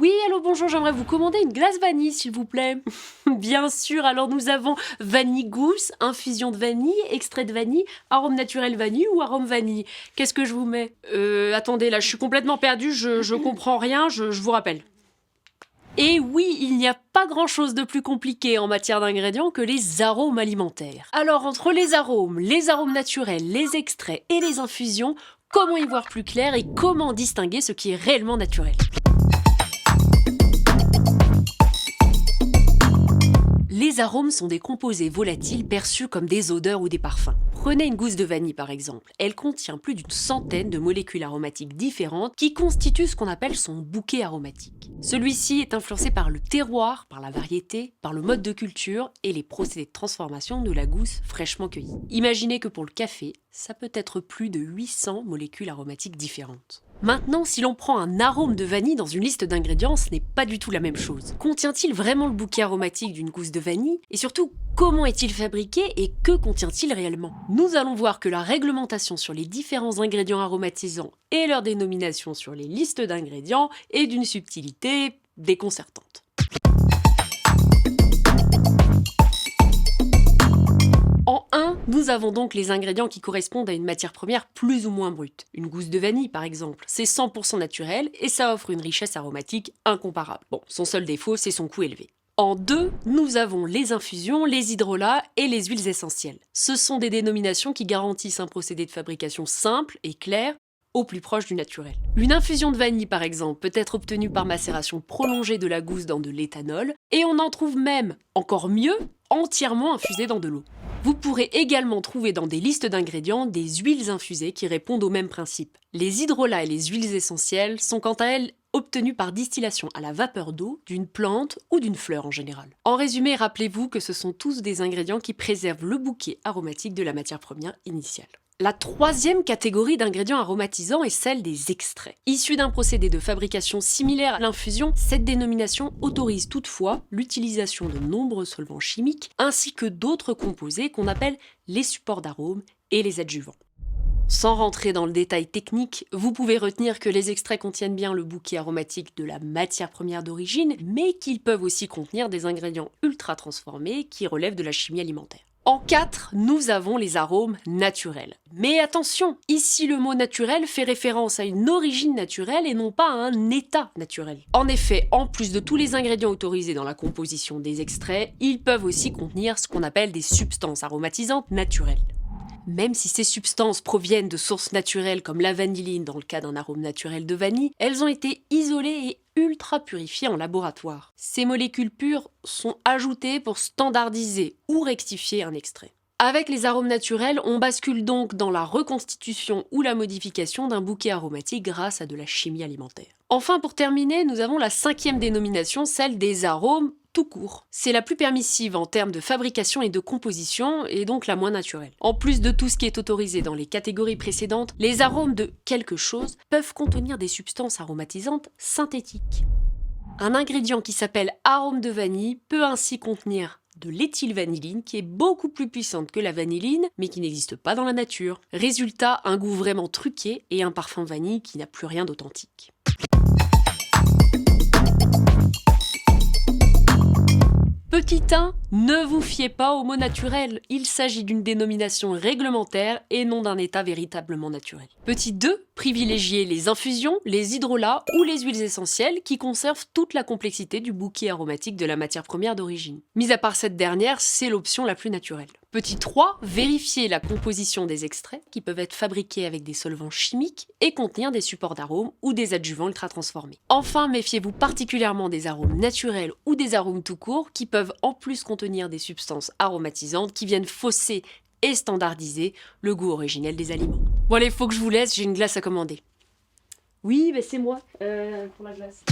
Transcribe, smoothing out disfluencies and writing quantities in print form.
Oui, allô, bonjour, j'aimerais vous commander une glace vanille, s'il vous plaît. Bien sûr, alors nous avons vanille gousse, infusion de vanille, extrait de vanille, arôme naturel vanille ou arôme vanille. Qu'est-ce que je vous mets? Attendez, là, je suis complètement perdue, je comprends rien, je vous rappelle. Et oui, il n'y a pas grand-chose de plus compliqué en matière d'ingrédients que les arômes alimentaires. Alors, entre les arômes naturels, les extraits et les infusions, comment y voir plus clair et comment distinguer ce qui est réellement naturel? Les arômes sont des composés volatiles perçus comme des odeurs ou des parfums. Prenez une gousse de vanille par exemple. Elle contient plus d'une centaine de molécules aromatiques différentes qui constituent ce qu'on appelle son bouquet aromatique. Celui-ci est influencé par le terroir, par la variété, par le mode de culture et les procédés de transformation de la gousse fraîchement cueillie. Imaginez que pour le café, ça peut être plus de 800 molécules aromatiques différentes. Maintenant, si l'on prend un arôme de vanille dans une liste d'ingrédients, ce n'est pas du tout la même chose. Contient-il vraiment le bouquet aromatique d'une gousse de vanille? Et surtout, comment est-il fabriqué et que contient-il réellement? Nous allons voir que la réglementation sur les différents ingrédients aromatisants et leur dénomination sur les listes d'ingrédients est d'une subtilité déconcertante. En 1, nous avons donc les ingrédients qui correspondent à une matière première plus ou moins brute. Une gousse de vanille par exemple, c'est 100% naturel et ça offre une richesse aromatique incomparable. Bon, son seul défaut, c'est son coût élevé. En 2, nous avons les infusions, les hydrolats et les huiles essentielles. Ce sont des dénominations qui garantissent un procédé de fabrication simple et clair, au plus proche du naturel. Une infusion de vanille par exemple peut être obtenue par macération prolongée de la gousse dans de l'éthanol et on en trouve même, encore mieux, entièrement infusée dans de l'eau. Vous pourrez également trouver dans des listes d'ingrédients des huiles infusées qui répondent au même principe. Les hydrolats et les huiles essentielles sont quant à elles obtenues par distillation à la vapeur d'eau d'une plante ou d'une fleur en général. En résumé, rappelez-vous que ce sont tous des ingrédients qui préservent le bouquet aromatique de la matière première initiale. La troisième catégorie d'ingrédients aromatisants est celle des extraits. Issus d'un procédé de fabrication similaire à l'infusion, cette dénomination autorise toutefois l'utilisation de nombreux solvants chimiques ainsi que d'autres composés qu'on appelle les supports d'arômes et les adjuvants. Sans rentrer dans le détail technique, vous pouvez retenir que les extraits contiennent bien le bouquet aromatique de la matière première d'origine, mais qu'ils peuvent aussi contenir des ingrédients ultra transformés qui relèvent de la chimie alimentaire. En 4, nous avons les arômes naturels. Mais attention, ici le mot naturel fait référence à une origine naturelle et non pas à un état naturel. En effet, en plus de tous les ingrédients autorisés dans la composition des extraits, ils peuvent aussi contenir ce qu'on appelle des substances aromatisantes naturelles. Même si ces substances proviennent de sources naturelles comme la vanilline dans le cas d'un arôme naturel de vanille, elles ont été isolées et ultra purifiées en laboratoire. Ces molécules pures sont ajoutées pour standardiser ou rectifier un extrait. Avec les arômes naturels, on bascule donc dans la reconstitution ou la modification d'un bouquet aromatique grâce à de la chimie alimentaire. Enfin, pour terminer, nous avons la 5e dénomination, celle des arômes tout court. C'est la plus permissive en termes de fabrication et de composition, et donc la moins naturelle. En plus de tout ce qui est autorisé dans les catégories précédentes, les arômes de quelque chose peuvent contenir des substances aromatisantes synthétiques. Un ingrédient qui s'appelle arôme de vanille peut ainsi contenir de l'éthylvanilline qui est beaucoup plus puissante que la vanilline, mais qui n'existe pas dans la nature. Résultat, un goût vraiment truqué et un parfum vanille qui n'a plus rien d'authentique. Petit 1, ne vous fiez pas au mot naturel, il s'agit d'une dénomination réglementaire et non d'un état véritablement naturel. Petit 2, privilégiez les infusions, les hydrolats ou les huiles essentielles qui conservent toute la complexité du bouquet aromatique de la matière première d'origine. Mis à part cette dernière, c'est l'option la plus naturelle. Petit 3, vérifiez la composition des extraits qui peuvent être fabriqués avec des solvants chimiques et contenir des supports d'arômes ou des adjuvants ultra transformés. Enfin, méfiez-vous particulièrement des arômes naturels ou des arômes tout court qui peuvent en plus contenir des substances aromatisantes qui viennent fausser et standardiser le goût originel des aliments. Bon allez, faut que je vous laisse, j'ai une glace à commander. Oui, c'est moi, pour la glace.